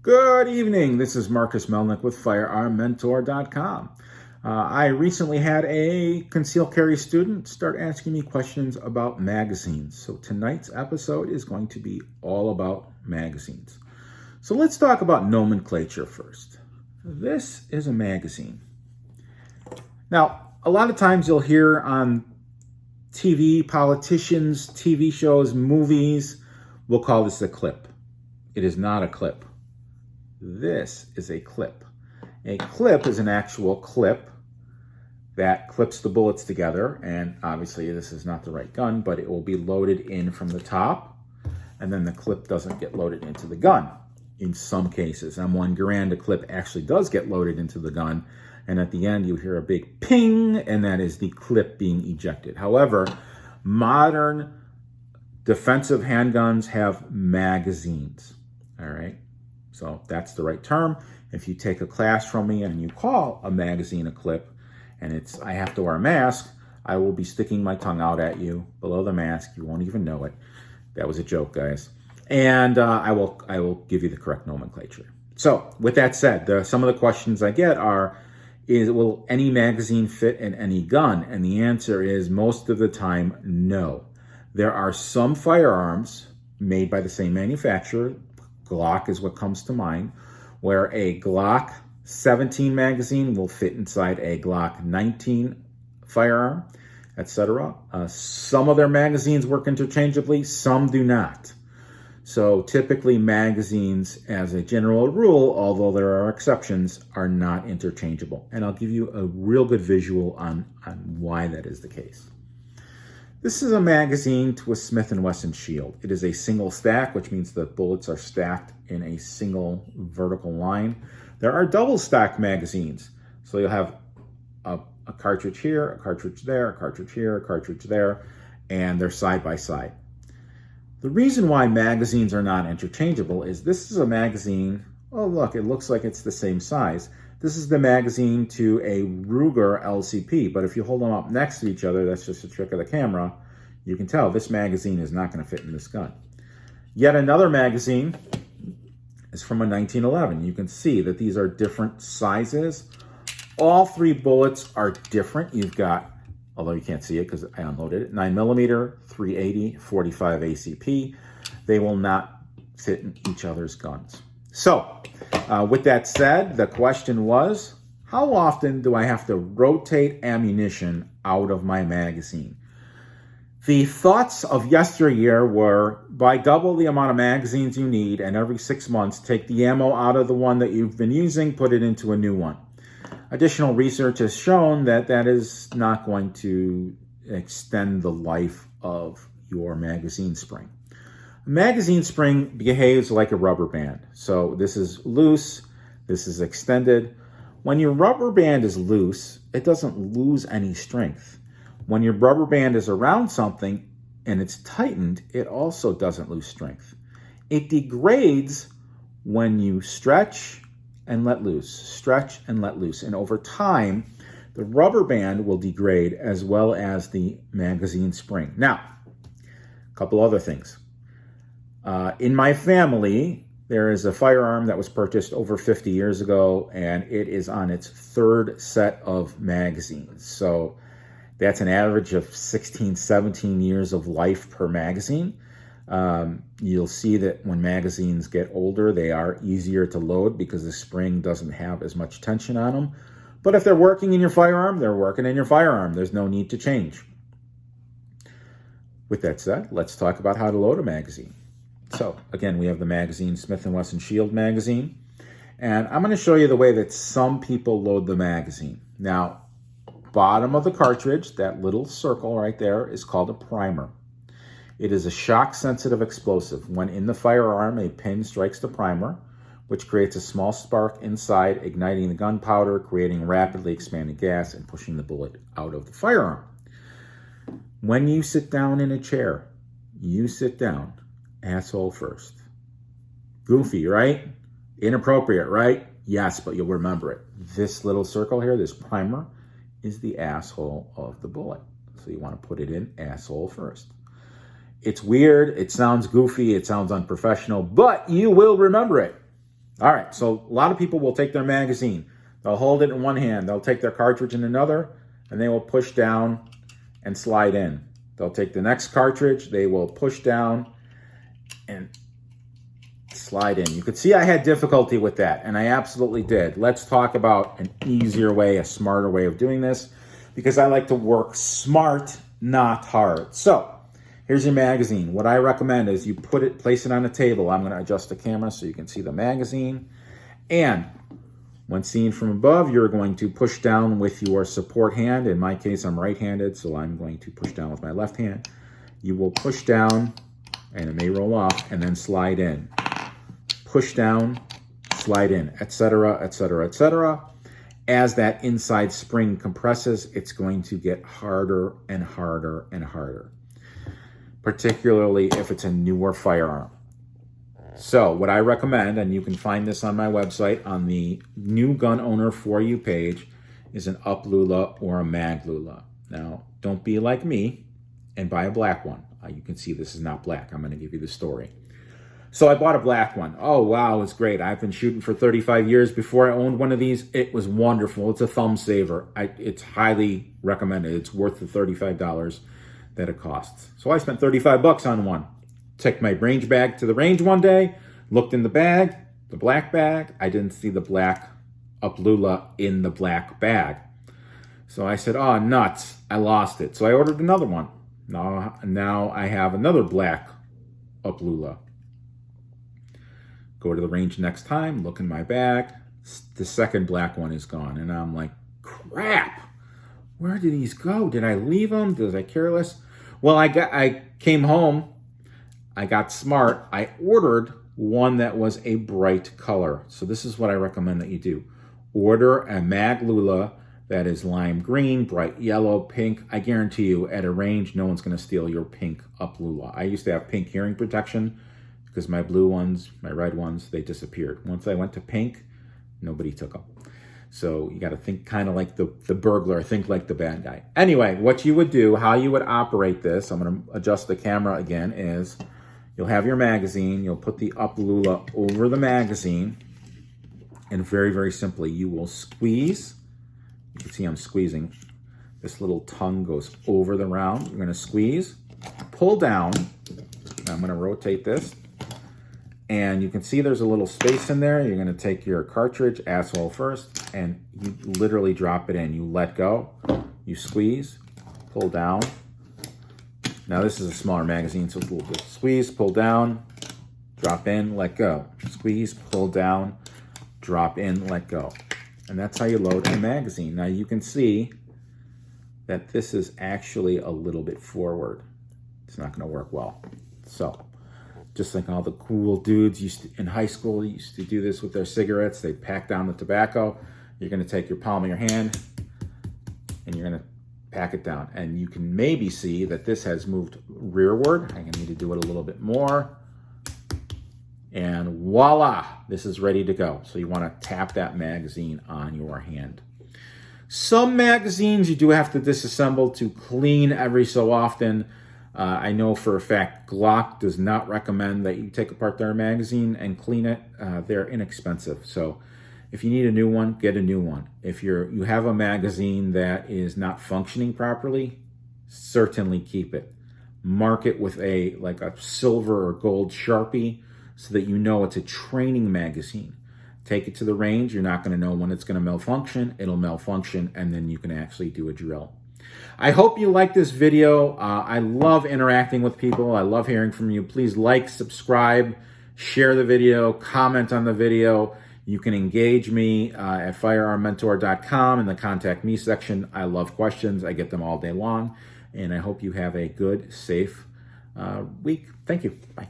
Good evening. This is Marcus Melnick with FirearmMentor.com. I recently had a concealed carry student start asking me questions about magazines. So tonight's episode is going to be all about magazines. So let's talk about nomenclature first. This is a magazine. Now, a lot of times you'll hear on TV, politicians, TV shows, movies, we'll call this a clip. It is not a clip. This is a clip. A clip is an actual clip that clips the bullets together, and obviously this is not the right gun, but it will be loaded in from the top, and then the clip doesn't get loaded into the gun. In some cases, M1 Garand, a clip actually does get loaded into the gun, and at the end you hear a big ping, and that is the clip being ejected. However, modern defensive handguns have magazines, all right? So that's the right term. If you take a class from me and you call a magazine a clip, and I have to wear a mask, I will be sticking my tongue out at you below the mask. You won't even know it. That was a joke, guys. And I will give you the correct nomenclature. So with that said, some of the questions I get are, will any magazine fit in any gun? And the answer is most of the time, no. There are some firearms made by the same manufacturer, Glock is what comes to mind, where a Glock 17 magazine will fit inside a Glock 19 firearm, etc. Some of their magazines work interchangeably, some do not. So typically magazines, as a general rule, although there are exceptions, are not interchangeable. And I'll give you a real good visual on why that is the case. This is a magazine to a Smith & Wesson shield. It is a single stack, which means the bullets are stacked in a single vertical line. There are double stack magazines. So you'll have a cartridge here, a cartridge there, a cartridge here, a cartridge there, and they're side by side. The reason why magazines are not interchangeable is this is a magazine, oh look, it looks like it's the same size. This is the magazine to a Ruger LCP, but if you hold them up next to each other, that's just a trick of the camera, you can tell this magazine is not going to fit in this gun. Yet another magazine is from a 1911. You can see that these are different sizes. All three bullets are different. You've got, although you can't see it because I unloaded it, 9mm, 380, 45 ACP. They will not fit in each other's guns. So, with that said, the question was, how often do I have to rotate ammunition out of my magazine? The thoughts of yesteryear were, buy double the amount of magazines you need, and every 6 months, take the ammo out of the one that you've been using, put it into a new one. Additional research has shown that that is not going to extend the life of your magazine spring. A magazine spring behaves like a rubber band. So this is loose, this is extended. When your rubber band is loose, it doesn't lose any strength. When your rubber band is around something and it's tightened, it also doesn't lose strength. It degrades when you stretch and let loose, stretch and let loose. And over time, the rubber band will degrade as well as the magazine spring. Now, a couple other things. In my family, there is a firearm that was purchased over 50 years ago, and it is on its third set of magazines. So that's an average of 16, 17 years of life per magazine. You'll see that when magazines get older, they are easier to load because the spring doesn't have as much tension on them. But if they're working in your firearm, they're working in your firearm. There's no need to change. With that said, let's talk about how to load a magazine. So again, we have the magazine, Smith & Wesson Shield magazine, and I'm going to show you the way that some people load the magazine. Now, bottom of the cartridge, that little circle right there is called a primer. It is a shock-sensitive explosive. When in the firearm, a pin strikes the primer, which creates a small spark inside, igniting the gunpowder, creating rapidly expanding gas, and pushing the bullet out of the firearm. When you sit down in a chair, you sit down asshole first. Goofy, right? Inappropriate, right? Yes, but you'll remember it. This little circle here, this primer, is the asshole of the bullet. So you want to put it in asshole first. It's weird, it sounds goofy, it sounds unprofessional, but you will remember it. All right, so a lot of people will take their magazine. They'll hold it in one hand. They'll take their cartridge in another, and they will push down and slide in. They'll take the next cartridge. They will push down and slide in. You could see I had difficulty with that, and I absolutely did. Let's talk about an easier way, a smarter way of doing this, because I like to work smart, not hard. So here's your magazine. What I recommend is you place it on a table. I'm going to adjust the camera so you can see the magazine. And when seen from above, you're going to push down with your support hand. In my case, I'm right-handed, so I'm going to push down with my left hand. You will push down, and it may roll off, and then slide in. Push down, slide in, etc., etc., etc. As that inside spring compresses, it's going to get harder and harder and harder, particularly if it's a newer firearm. So what I recommend, and you can find this on my website on the New Gun Owner For You page, is an up lula or a mag lula. Now, don't be like me and buy a black one. You can see this is not black. I'm going to give you the story. So I bought a black one. Oh, wow, it's great. I've been shooting for 35 years before I owned one of these. It was wonderful. It's a thumb saver. It's highly recommended. It's worth the $35 that it costs. So I spent 35 bucks on one. Took my range bag to the range one day, looked in the bag, the black bag. I didn't see the black up lula in the black bag. So I said, oh, nuts. I lost it. So I ordered another one. Now I have another black up lula. Go to the range next time, look in my bag. The second black one is gone. And I'm like, crap. Where did these go? Did I leave them? Was I careless? Well, I came home. I got smart. I ordered one that was a bright color. So this is what I recommend that you do. Order a mag lula that is lime green, bright yellow, pink. I guarantee you at a range, no one's going to steal your pink up lula. I used to have pink hearing protection because my blue ones, my red ones, they disappeared. Once I went to pink, nobody took them. So you got to think kind of like the burglar, think like the bad guy. Anyway, what you would do, how you would operate this, I'm going to adjust the camera again, is you'll have your magazine, you'll put the up lula over the magazine, and very, very simply, you will squeeze. You can see I'm squeezing. This little tongue goes over the round. You're going to squeeze, pull down. Now I'm going to rotate this. And you can see there's a little space in there. You're going to take your cartridge, asshole first, and you literally drop it in. You let go, you squeeze, pull down. Now this is a smaller magazine, so it's a little bit. Squeeze, pull down, drop in, let go. Squeeze, pull down, drop in, let go. And that's how you load a magazine. Now you can see that this is actually a little bit forward. It's not going to work well. So, just like all the cool dudes in high school used to do this with their cigarettes. They pack down the tobacco. You're going to take your palm of your hand and you're going to pack it down. And you can maybe see that this has moved rearward. I'm going to need to do it a little bit more. And voila, this is ready to go. So you want to tap that magazine on your hand. Some magazines you do have to disassemble to clean every so often. I know for a fact Glock does not recommend that you take apart their magazine and clean it. They're inexpensive. So if you need a new one, get a new one. If you have a magazine that is not functioning properly, certainly keep it. Mark it with a silver or gold Sharpie so that you know it's a training magazine. Take it to the range. You're not going to know when it's going to malfunction. It'll malfunction, and then you can actually do a drill. I hope you like this video. I love interacting with people. I love hearing from you. Please like, subscribe, share the video, comment on the video. You can engage me at firearmmentor.com in the Contact Me section. I love questions. I get them all day long. And I hope you have a good, safe week. Thank you. Bye.